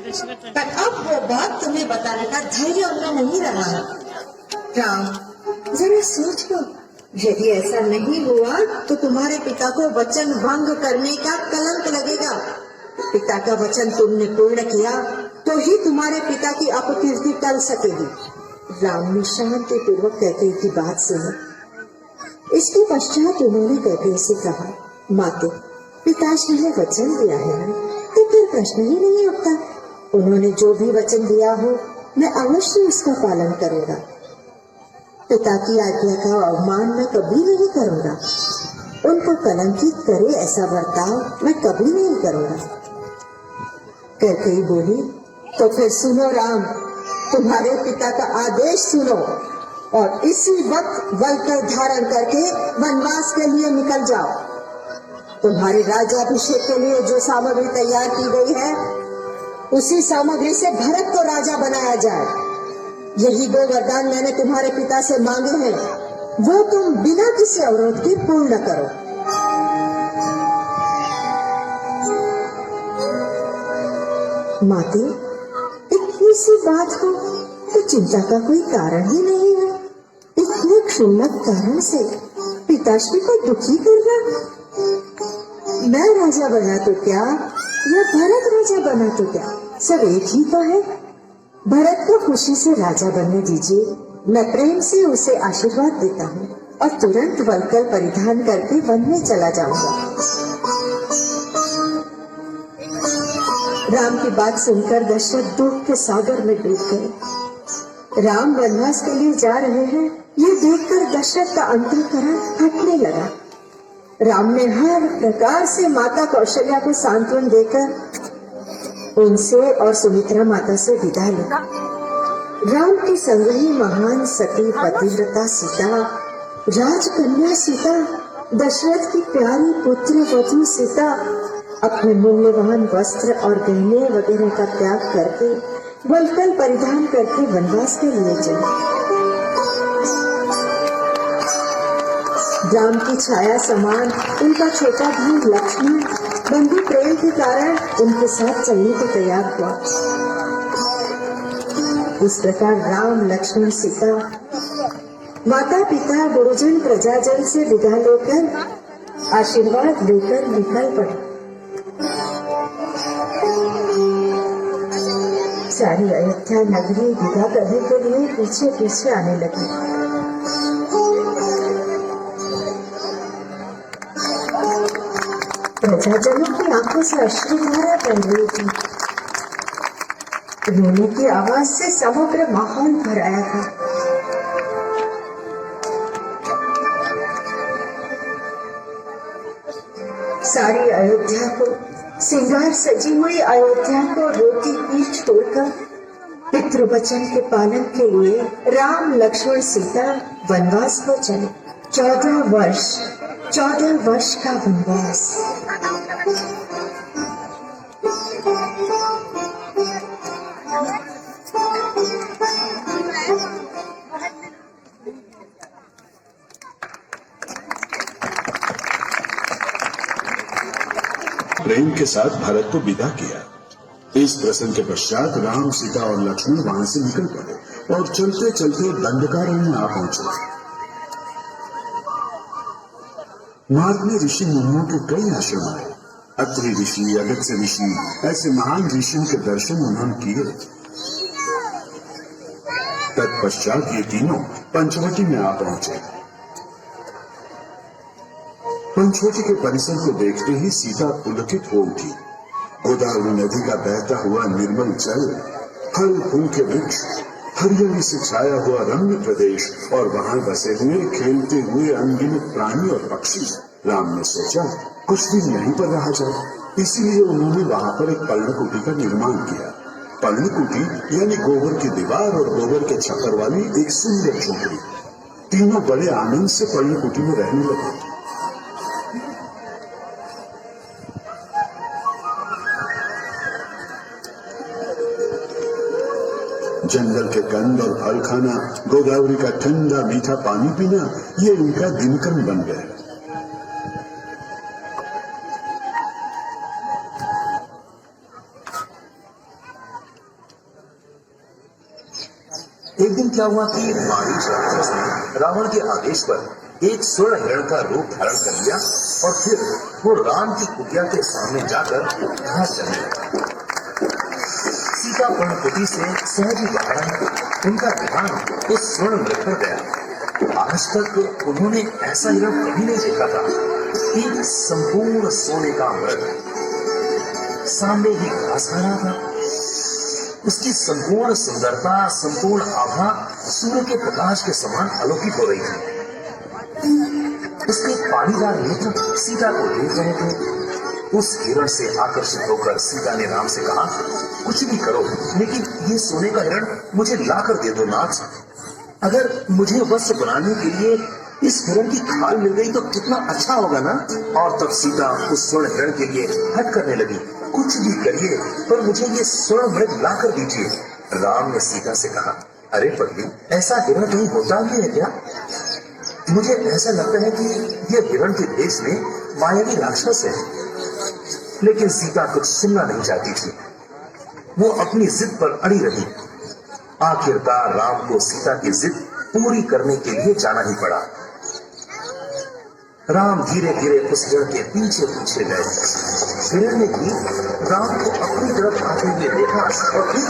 पर अब वो बात तुम्हें बताने का धैर्य उनमें नहीं रहा है। राम, जरा सोच लो, यदि ऐसा नहीं हुआ तो तुम्हारे पिता को वचन भंग करने का कलंक लगेगा। पिता का वचन तुमने पूर्ण किया तो ही तुम्हारे पिता की अपकीर्ति टल सकेगी। राम ने शांति पूर्वक कैकेयी की बात सुनी। इसके पश्चात उन्होंने कैकेयी से कहा, माते, पिताश्री ने वचन दिया है ना, तो फिर प्रश्न ही नहीं उठता। उन्होंने जो भी वचन दिया हो मैं अवश्य उसका पालन करूंगा। पिता की आज्ञा का अवमान मैं कभी नहीं करूंगा। उनको कलंकित करे ऐसा बर्ताव मैं कभी नहीं करूंगा। कैकेयी बोली, तो फिर सुनो राम, तुम्हारे पिता का आदेश सुनो और इसी वक्त वल्कल धारण करके वनवास के लिए निकल जाओ। तुम्हारे राज्याभिषेक के लिए जो सामग्री तैयार की गई है, उसी सामग्री से भरत को राजा बनाया जाए। यही दो वरदान मैंने तुम्हारे पिता से मांगे हैं, वो तुम बिना किसी अवरोध के पूर्ण करो। माते, इतनी सी बात हो तो चिंता का कोई कारण ही नहीं है। इतने क्षुल्लक कारण से पिताश्री को दुखी करना। मैं राजा बना तो क्या, या भरत राजा बना तो क्या, सब एक ही तो है। भरत को खुशी से राजा बनने दीजिए। मैं प्रेम से उसे आशीर्वाद देता हूँ और तुरंत वल्कल परिधान करके वन में चला जाऊंगा। राम की बात सुनकर दशरथ दुख के सागर में डूब गए। राम वनवास के लिए जा रहे हैं, ये देखकर दशरथ का अंतःकरण फटने लगा। राम ने हर प्रकार से माता कौशल्या को सांत्वन देकर उनसे और सुमित्रा माता से विदा लिया। राम के संग ही महान सती पतिव्रता सीता, राजकन्या सीता, दशरथ की प्यारी पुत्र वधू सीता अपने मूल्यवान वस्त्र और गहने वगैरह का त्याग करके वल्कल परिधान करके वनवास के लिए चले। राम की छाया समान उनका छोटा भाई लक्ष्मण बंधु प्रेम के कारण उनके साथ चलने को तैयार हुआ। इस प्रकार राम, लक्ष्मण, सीता माता पिता गुरुजन प्रजाजन से विदा लेकर आशीर्वाद लेकर निकल पड़े। सारी अयोध्या नगरी विदा करने के लिए पीछे पीछे आने लगी। प्रजाजनों की आंखों से अश्रुधारा बह रही थी। रोने की आवाज से समग्र माहौल भर आया था। सारी अयोध्या को, सिंगार सजी हुई अयोध्या को रोती पीठ छोड़कर पितृवचन के पालन के लिए राम, लक्ष्मण, सीता वनवास को चले। 14 वर्ष का वनवास। प्रेम के साथ भरत को विदा किया। इस प्रसंग के पश्चात राम, सीता और लक्ष्मण वहां से निकल पड़े और चलते चलते दंडकारण्य में आ पहुंचे। मार्ग में ऋषि मुनियों के कई आश्रम आए। अत्रि ऋषि, अगस्त्य ऋषि, ऐसे महान ऋषियों के दर्शन उन्होंने किए। तत्पश्चात ये तीनों पंचवटी में आ पहुंचे। पंचवटी के परिसर को देखते ही सीता पुलकित हो उठी। गोदावरी नदी का बहता हुआ निर्मल जल, फल फूल के वृक्ष, हरियाली से छाया हुआ रम्य प्रदेश और वहां बसे हुए खेलते हुए अनगिनत प्राणी और पक्षी। राम ने सोचा कुछ दिन यहीं पर रहा जाए, इसीलिए उन्होंने वहां पर एक पर्णकुटी का निर्माण किया। पर्णकुटी यानी गोबर की दीवार और गोबर के छप्पर वाली एक सुंदर झोपड़ी। तीनों बड़े आनंद से पर्णकुटी में रहने लगे। जंगल के कंद और फल खाना, गोदावरी का ठंडा मीठा पानी पीना, ये इनका दिनक्रम बन गया। क्या हुआ कि मारीच राक्षस ने रावण के आदेश पर एक स्वर्ण हिरण का रूप धारण कर लिया और फिर वो राम की कुटिया के सामने जाकर घास चलने लगा। सीता पर्णकुटी से सहज ही बाहर आई। उनका ध्यान उस स्वर्ण मृग पर गया। आज तक उन्होंने ऐसा हिरण कभी नहीं देखा था। एक संपूर्ण सोने का मृग सामने ही घास खा रहा था। उसकी संपूर्ण सुंदरता, संपूर्ण आभा सूर्य के प्रकाश के समान अलौकिक हो रही थी। उसके पानीदार नेत्र सीता को देख रहे थे। उस हिरण से आकर्षित होकर सीता ने राम से कहा, कुछ भी करो, लेकिन ये सोने का हिरण मुझे लाकर दे दो नाथ। अगर मुझे वस्त्र बनाने के लिए इस हिरण की खाल मिल गई तो कितना अच्छा होगा ना। और तब सीता उस स्वर्ण हिरण के लिए हट करने लगी। कुछ भी करिए, पर मुझे ये स्वर्ण मृग ला कर दीजिए। राम ने सीता से कहा, अरे पगली, ऐसा हिरण कहीं होता ही है क्या? मुझे ऐसा लगता है कि ये हिरण के देश में मायावी राक्षस है। लेकिन सीता कुछ सुनना नहीं चाहती थी। वो अपनी जिद पर अड़ी रही। आखिरकार राम को सीता की जिद पूरी करने के लिए जाना ही पड़ा। राम धीरे धीरे उस हिरण के पीछे पीछे गए। हिरण ने भी राम को अपनी तरफ आते हुए देखा और फिर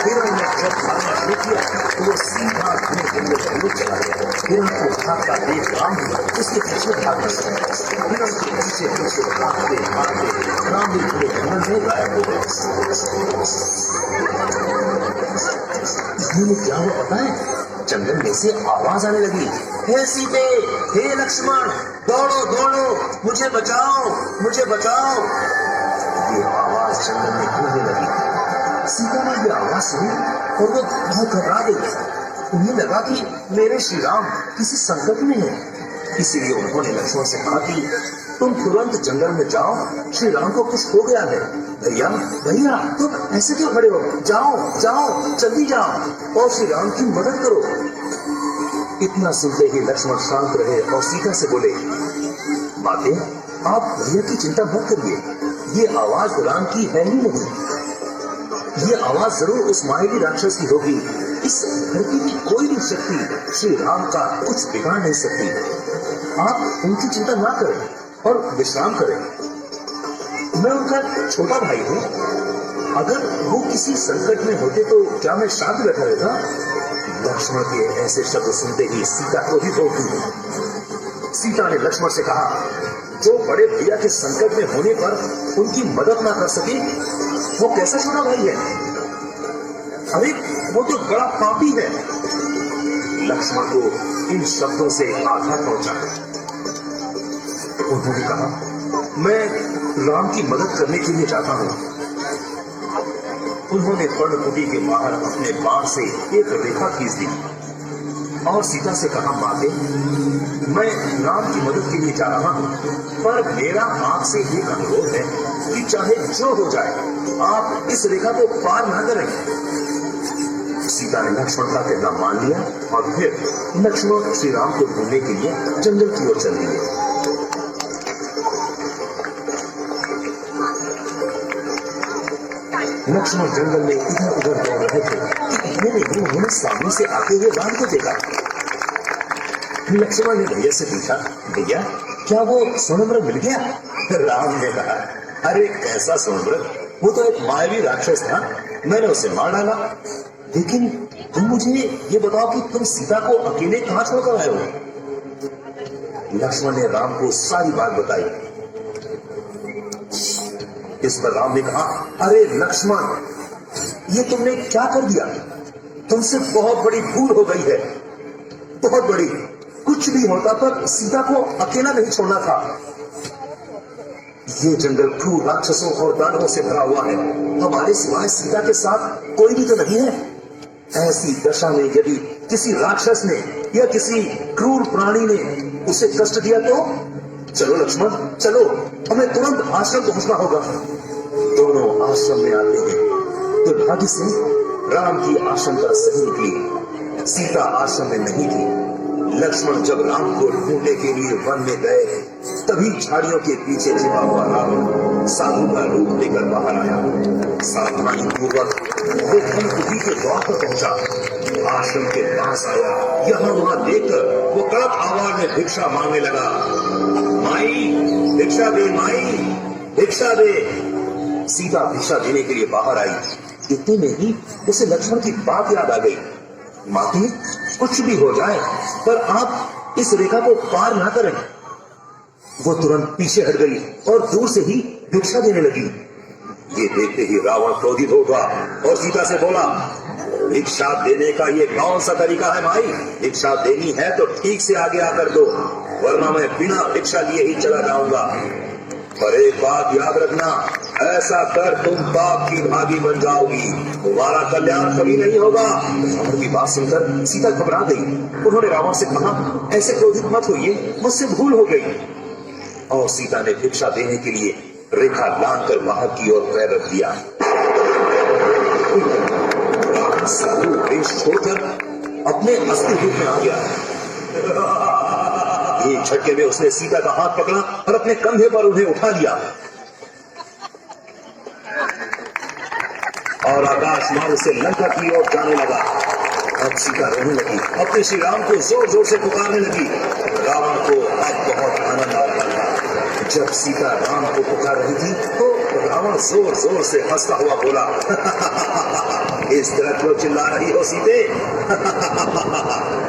हिरण ने जब भागना शुरू किया तो वो सीधा अपने जंगल की ओर चला गया। हिरण को भागता देख राम उसके पीछे भागने लगा। हिरण के पीछे पीछे भागते भागते राम भी पूरे जंगल में गायब हो गए। क्या हुआ पता है? जंगल में से आवाज आने लगी, हे सीते, हे लक्ष्मण, दौड़ो दौड़ो, मुझे बचाओ, मुझे बचाओ। ये आवाज जंगल में गूंजने लगी। सीता ने ये आवाज सुनी और वो बहुत घबरा गई। उन्हें लगा कि मेरे श्री राम किसी संकट में है। इसीलिए उन्होंने लक्ष्मण से कहा कि तुम तुरंत जंगल में जाओ, श्री राम को कुछ हो गया है। भैया भैया, तुम ऐसे क्यों खड़े हो? जाओ जाओ, जल्दी जाओ और श्री राम की मदद करो। इतना सुनते ही लक्ष्मण शांत रहे और सीता से बोले, माते, आप भैया की चिंता मत करिए। ये आवाज राम की है ही नहीं। ये आवाज जरूर उस मायावी राक्षस की होगी। इस धरती की कोई भी शक्ति श्री राम का कुछ बिगाड़ नहीं सकती। आप उनकी चिंता ना करें और विश्राम करें। मैं उनका छोटा भाई हूँ। अगर वो किसी संकट में होते तो क्या मैं शांत बैठा रहता? लक्ष्मण के ऐसे शब्द सुनते ही सीता को ही रोक दी। सीता ने लक्ष्मण से कहा, जो बड़े भैया के संकट में होने पर उनकी मदद ना कर सके, वो कैसा छोटा भाई है? अरे वो तो बड़ा पापी है। लक्ष्मण को इन शब्दों से आघात पहुंचा। उन्होंने कहा, मैं राम की मदद करने के लिए जाता हूँ। उन्होंने पर्णकुटी के बाहर अपने बाण से एक रेखा खींच दी और सीता से कहा, माते, मैं राम की मदद के लिए जा रहा हूँ, पर मेरा आपसे एक अनुरोध है कि चाहे जो हो जाए, आप इस रेखा को पार ना करें। सीता ने लक्ष्मण का कहना मान लिया और फिर लक्ष्मण श्री राम को ढूंढने के लिए जंगल की ओर चल दिए। लक्ष्मण जंगल में इधर उधर दौड़ रहे थे। उन्होंने सामने से आते हुए राम को देखा। लक्ष्मण ने भैया से पूछा, भैया, क्या वो सोनमृग मिल गया? राम ने कहा, अरे कैसा सोनमृग? वो तो एक मायावी राक्षस था, मैंने उसे मार डाला। लेकिन तुम मुझे ये बताओ कि तुम सीता को अकेले कहाँ छोड़कर आए हो? लक्ष्मण ने राम को सारी बात बताई। इस पर राम ने कहा, अरे लक्ष्मण, ये तुमने क्या कर दिया? तुमसे बहुत बड़ी भूल हो गई है, बहुत बड़ी। कुछ भी होता पर सीता को अकेला नहीं छोड़ना था। ये जंगल क्रूर राक्षसों और दानवों से भरा हुआ है। हमारे सिवाय सीता के साथ कोई भी तो नहीं है। ऐसी दशा में यदि किसी राक्षस ने या किसी क्रूर प्राणी ने उसे कष्ट दिया तो चलो लक्ष्मण, चलो, हमें तुरंत आश्रम पहुंचना होगा। दोनों आश्रम में आते हैं। दुर्भाग्य से राम की आशंका सही निकली। सीता आश्रम में नहीं थी। लक्ष्मण जब राम को ढूंढने के लिए वन में गए, तभी झाड़ियों के पीछे छिपा हुआ रावण साधु का रूप लेकर बाहर आया। सावधानी पूर्वक वो धनकुटी के द्वार पर पहुंचा, आश्रम के पास आया, यहाँ वहां देखकर वो कड़क आवाज में भिक्षा मांगने लगा। माई भिक्षा दे, माई भिक्षा दे। सीता भिक्षा देने के लिए बाहर आई। इतने में ही उसे लक्ष्मण की बात याद आ गई। माते, कुछ भी हो जाए पर आप इस रेखा को पार ना करें। वो तुरंत पीछे हट गई और दूर से ही भिक्षा देने लगी। ये देखते ही रावण क्रोधित हो गया और सीता से बोला, भिक्षा देने का ये कौन सा तरीका है भाई? भिक्षा देनी है तो ठीक से आगे आकर दो, वरना मैं बिना भिक्षा लिए ही चला जाऊंगा। पर एक बात याद रखना, ऐसा कर तुम पाप की भागी बन जाओगी, तुम्हारा कल्याण कभी नहीं होगा। रावण की बात सुनकर सीता घबरा गई। उन्होंने रावण से कहा, ऐसे क्रोधित मत होइए, मुझसे भूल हो गई। और सीता ने भिक्षा देने के लिए रेखा लांघकर बाहर की ओर पैर रख दिया। रावण साधु वेश छोड़कर अपने असली रूप में आ गया। एक झटके में उसने सीता का हाथ पकड़ा और अपने कंधे पर उन्हें उठा लिया और आकाश मार्ग से लंका की ओर जाने लगा। अब सीता रोने लगी, अपने श्री राम को जोर जोर से पुकारने लगी। रावण को अब बहुत आनंद आ रहा था। जब सीता राम को पुकार रही थी तो रावण जोर जोर से हंसता हुआ बोला, इस तरह क्यों चिल्ला रही हो सीते?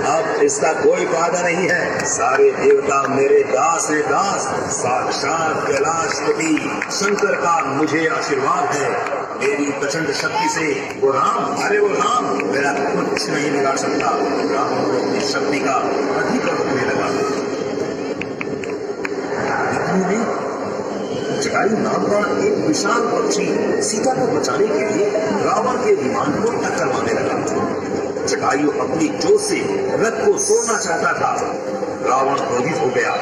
अब इसका कोई फायदा नहीं है। सारे देवता मेरे दास है, दास। साक्षात कैलाशपति शंकर का मुझे आशीर्वाद है। मेरी प्रचंड शक्ति से वो राम, अरे वो राम मेरा कुछ नहीं बिगाड़ सकता। राम को अपनी शक्ति का अधिकार होने लगा। जटायु नाम का एक विशाल पक्षी सीता को बचाने के लिए रावण के विमान को टक्कर मारने लगा। जटायु अपनी जोत से रथ को तोड़ना चाहता था। रावण क्रोधित हो गया।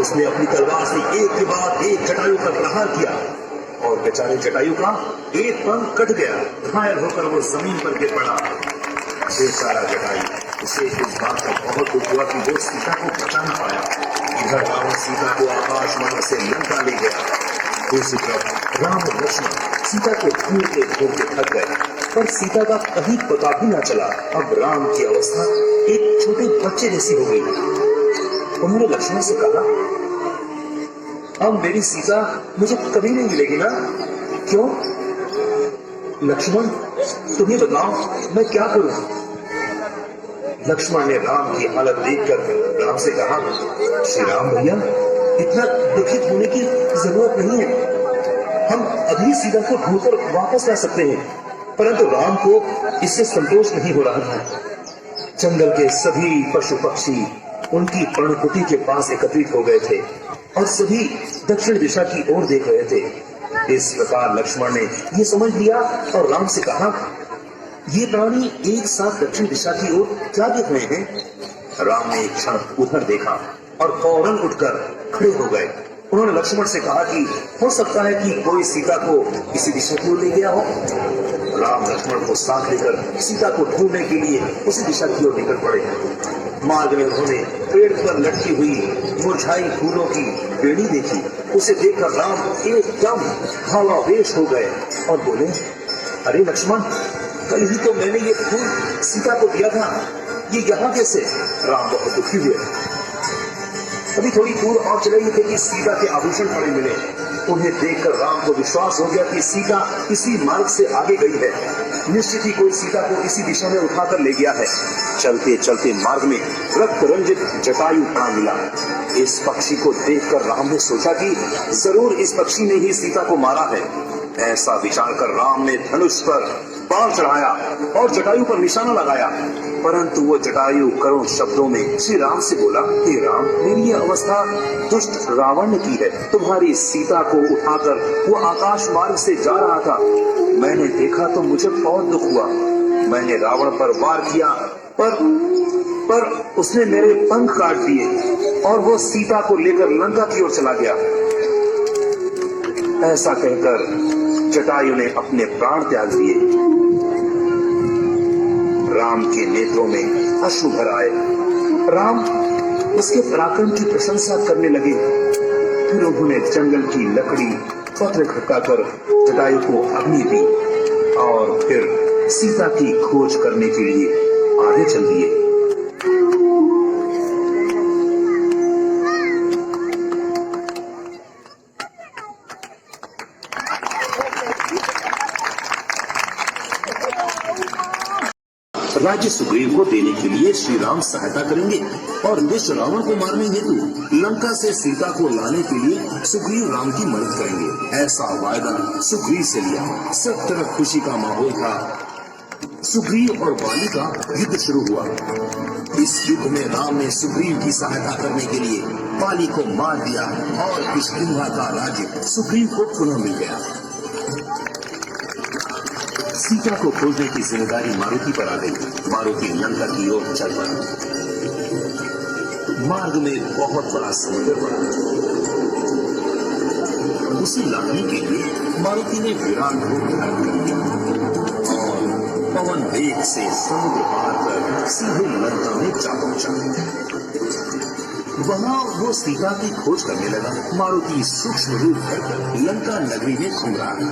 उसने अपनी तलवार से एक के बाद एक जटायु पर प्रहार किया और बेचारे जटायु का एक पंख कट गया। घायल होकर वो जमीन पर गिर पड़ा। बेचारा जटायु, उसे इस बात का बहुत दुख हुआ कि वो सीता को बचा ना पाया। इधर रावण सीता को आकाश मार्ग से लंका ले गया। दूसरी तरफ राम और लक्ष्मण सीता को ढूंढते ढूंढते थक गए, पर सीता का कहीं पता भी न चला। अब राम की अवस्था एक छोटे बच्चे जैसी हो गई। उन्होंने लक्ष्मण से कहा, अब मेरी सीता मुझे कभी नहीं मिलेगी ना? क्यों? लक्ष्मण, तुम्हें बताओ मैं क्या करूं? लक्ष्मण ने राम की हालत देखकर राम से कहा, श्री राम भैया, इतना दुखित होने की जरूरत नहीं है। हम अभी सीता को ढूंढकर वापस ला सकते हैं। परंतु राम को इससे संतोष नहीं हो रहा था। जंगल के सभी पशु पक्षी उनकी पर्णकुटी के पास एकत्रित हो गए थे और सभी दक्षिण दिशा की ओर देख रहे थे। इस प्रकार लक्ष्मण ने ये समझ लिया और राम से कहा, ये प्राणी एक साथ दक्षिण दिशा की ओर क्या देख रहे हैं? राम ने एक क्षण उधर देखा और फौरन उठकर खड़े हो गए। उन्होंने लक्ष्मण से कहा कि हो सकता है कि कोई सीता को इसी दिशा की ओर ले गया हो। राम लक्ष्मण को साथ लेकर सीता को ढूंढने के लिए उसी दिशा की ओर निकल पड़े। मार्ग में उन्होंने पेड़ पर लटकी हुई मुरझाई फूलों की बेड़ी देखी। उसे देखकर राम एकदम भावावेश हो गए और बोले, अरे लक्ष्मण, कल ही तो मैंने ये फूल सीता को दिया था, ये यहाँ कैसे? राम बहुत दुखी हुए। अभी थोड़ी दूर और चले ही थे कि सीता के आभूषण पड़े मिले। उन्हें देखकर राम को विश्वास हो गया कि सीता इसी मार्ग से आगे गई है। निश्चित ही कोई सीता को इसी दिशा में उठाकर ले गया है। चलते चलते मार्ग में रक्त रंजित जटायु प्राण मिला। इस पक्षी को देखकर राम ने सोचा कि जरूर इस पक्षी ने ही सीता को मारा है। ऐसा विचार कर राम ने धनुष पर बाण चढ़ाया और जटायु पर निशाना लगाया। परंतु वो जटायु करुण शब्दों में श्री राम से बोला, हे राम, मेरी ये अवस्था दुष्ट रावण ने की है। तुम्हारी सीता को उठाकर वो आकाश मार्ग से जा रहा था। मैंने देखा तो मुझे बहुत दुख हुआ। मैंने रावण पर वार किया पर उसने मेरे पंख काट दिए और वो सीता को लेकर लंका की ओर चला गया। ऐसा कहकर जटायु ने अपने प्राण त्याग दिए। राम के नेत्रों में अश्रु भर आए। राम उसके पराक्रम की प्रशंसा करने लगे। फिर उन्होंने जंगल की लकड़ी पत्र इकट्ठा कर जटायु को अग्नि दी और फिर सीता की खोज करने के लिए आगे चल दिए। राज्य सुग्रीव को देने के लिए श्री राम सहायता करेंगे और दुष्ट रावण को मारने हेतु लंका से सीता को लाने के लिए सुग्रीव राम की मदद करेंगे। ऐसा वायदा सुग्रीव से लिया। सब तरफ खुशी का माहौल था। सुग्रीव और वाली का युद्ध शुरू हुआ। इस युद्ध में राम ने सुग्रीव की सहायता करने के लिए वाली को मार दिया और किष्किंधा का राज्य सुग्रीव को पुनः मिल गया। सीता को खोजने की जिम्मेदारी मारुति पर आ गई। मारुति लंका की ओर चल पड़ा। मार्ग में बहुत बड़ा समुद्र बना। उसे लाने के लिए मारुति ने विराट को तैयार कर दिया और पवन वेग से समुद्र पार कर सीधे लंका में जा पहुंचा। वहां वो सीता की खोज करने लगा। मारुति सूक्ष्म रूप धरकर लंका नगरी में घूम रहा था।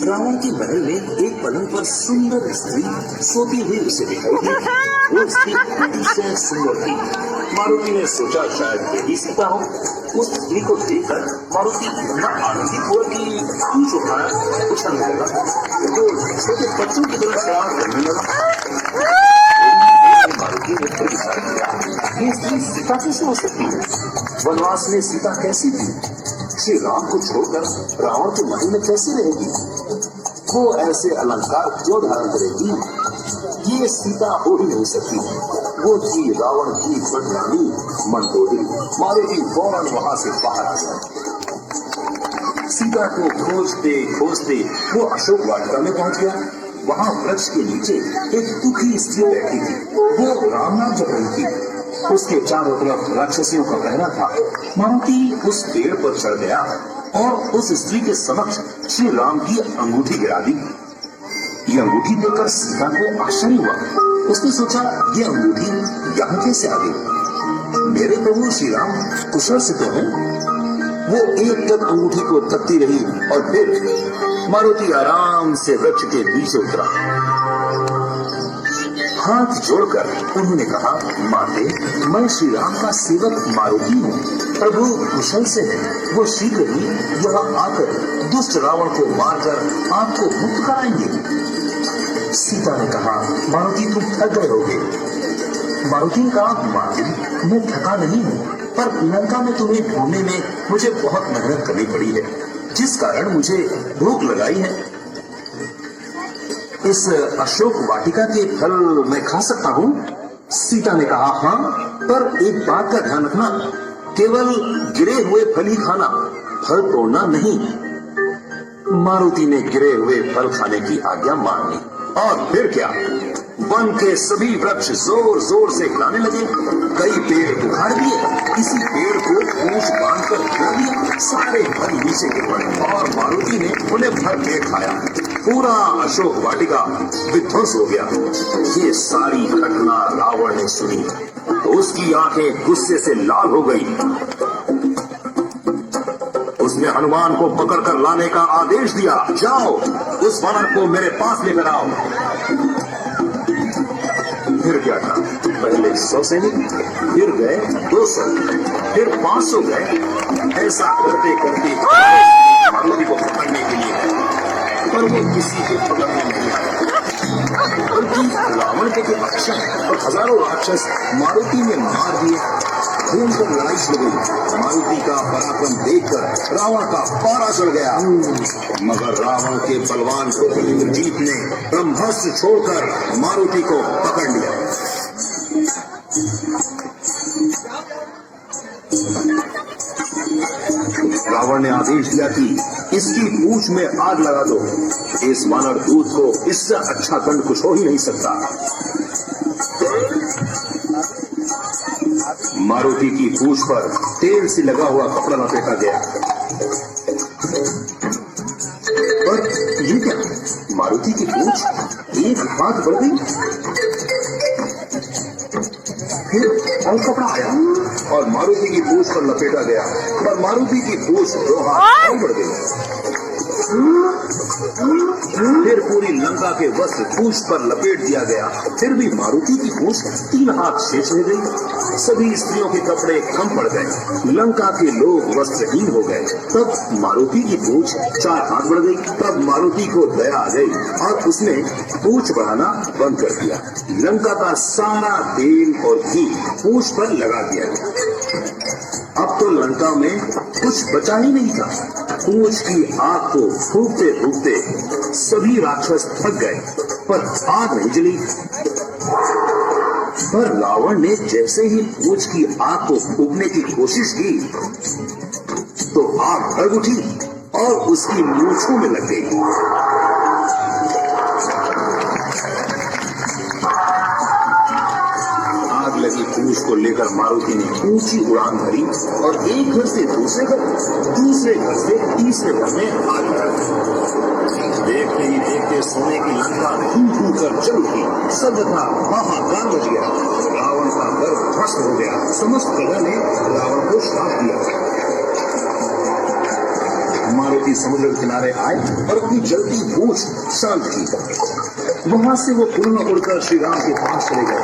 रावण के महल में एक पलंग पर सुंदर स्त्री सोती हुई उसे दिखाई दी। वो स्त्री अतिशय सुंदर थी। मारुति ने सोचा शायद यही सीता हो। उस स्त्री को देखकर मारुति इतना आनंदित हुआ कि पूछ उठाया उछलने लगा, तो छोटे बच्चों की तरह शरारत करने लगा। मारुति ने फिर विचार किया, ये स्त्री सीता कैसे हो सकती है? वनवास में सीता कैसी थी? श्री राम को छोड़कर रावण के महल में कैसे रहेगी? वो ऐसे अलंकार क्यों धारण करेगी? ये सीता हो ही नहीं सकती। वो थी रावण की बदनामी मंदोदरी। मारुति फौरन वहां से बाहर आ गया। सीता को खोजते खोजते वो अशोक वाटिका में पहुंच गया। वहां वृक्ष के नीचे एक दुखी स्त्री बैठी थी। वो राम नाम जप रही थी। उसके चारों तरफ राक्षसियों का पहरा था। मारुति उस पेड़ पर चढ़ गया और उस स्त्री के समक्ष श्री राम की अंगूठी गिरा दी। ये अंगूठी देखकर सीता को आश्चर्य हुआ। उसने सोचा, ये अंगूठी यहाँ कैसे आ गई? मेरे प्रभु श्री राम कुशल से तो हैं। वो एक तक अंगूठी को तकती रही और फिर मारुति आराम से वृक्ष के बीच उतरा। हाथ जोड़कर उन्होंने कहा, माते, मैं श्री राम का सेवक मारुति हूँ। प्रभु कुशल से है। वो शीघ्र ही यहाँ आकर दुष्ट रावण को मारकर आपको मुक्त कराएंगे। सीता ने कहा, मारुति तुम थक गए होगे। मारुति ने कहा, माते, मैं थका नहीं हूँ, पर लंका में तुम्हें ढूंढने में मुझे बहुत मेहनत करनी पड़ी है, जिस कारण मुझे भूख लगाई है। इस अशोक वाटिका के फल मैं खा सकता हूँ? सीता ने कहा, हाँ, पर एक बात का ध्यान रखना, केवल गिरे हुए फल ही खाना, फल तोड़ना नहीं। मारुति ने गिरे हुए फल खाने की आज्ञा मान ली। और फिर क्या, वन के सभी वृक्ष जोर जोर से हिलाने लगे। कई पेड़ उखाड़ दिए, किसी पेड़ को पूंछ बांधकर गिरा दिया। सारे फल नीचे गिर पड़े और मारुति ने उन्हें भर पेट खाया। पूरा अशोक वाटिका विध्वंस हो गया। ये सारी घटना रावण ने सुनी तो उसकी आंखें गुस्से से लाल हो गई। उसने हनुमान को पकड़कर लाने का आदेश दिया। जाओ, उस वानर को मेरे पास लेकर आओ। फिर क्या था, पहले 100 सैनिक, फिर गए 200, फिर 500 गए। ऐसा करते करते मारुति को पकड़ने के लिए गए, पर वो किसी के पकड़ने नहीं आया। बल्कि रावण के अक्षर और हजारों राक्षस मारुति में मार दिए। खून पर लड़ाई शुरू हुई। मारुति का पराक्रम देखकर रावण का पारा चढ़ गया। मगर रावण के बलवान पुत्र इंद्रजीत ने ब्रह्मास्त्र छोड़कर मारुति को पकड़ लिया। रावण ने आदेश दिया कि इसकी पूंछ में आग लगा दो। इस वानर दूत को इससे अच्छा दंड कुछ हो ही नहीं सकता। मारुति की पूंछ पर तेल से लगा हुआ कपड़ा लपेटा गया। और ये क्या, मारुति की पूंछ एक हाथ बढ़ गई। फिर और कपड़ा आया और मारुति की पूंछ पर लपेटा गया, और मारुति की पूंछ 2 हाथ बढ़ गई। फिर पूरी लंका के वस्त्र पूंछ पर लपेट दिया गया, फिर भी मारुति की पूंछ 3 हाथ शेष रह गई। सभी स्त्रियों के कपड़े कम पड़ गए, लंका के लोग वस्त्रहीन हो गए। तब मारुति की पूंछ 4 हाथ बढ़ गई। तब मारुति को दया आ गई और उसने पूंछ बढ़ाना बंद कर दिया। लंका का सारा तेल और घी पूंछ पर लगा दिया गया। अब तो लंका में कुछ बचा ही नहीं था। पूंछ की आग को फूंकते फूंकते सभी राक्षस थक गए, पर आग नहीं जली। पर रावण ने जैसे ही पूंछ की आग को फूंकने की कोशिश की तो आग भड़क उठी और उसकी मूंछों में लग गई। आग लगी पूंछ को लेकर मारुति ने ऊंची उड़ान भरी और एक घर से दूसरे घर, दूसरे घर से तीसरे घर में आग लगा दी। देखते ही देखते सोने की लंका फूंक कर जल उठी। सर्वथा हाहाकार मच गया। रावण का घर ध्वस्त हो गया। समस्त प्रजा ने रावण को श्राप दिया। मारुति समुद्र किनारे आए और अपनी जलती पूंछ शांत की। वहां से वो पुनः उड़कर श्री राम के पास चले गए।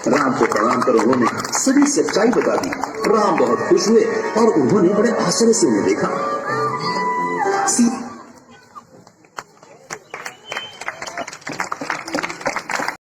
राम को प्रणाम कर उन्होंने सभी सच्चाई बता दी। राम बहुत खुश हुए और उन्होंने बड़े आश्चर्य से उन्हें देखा।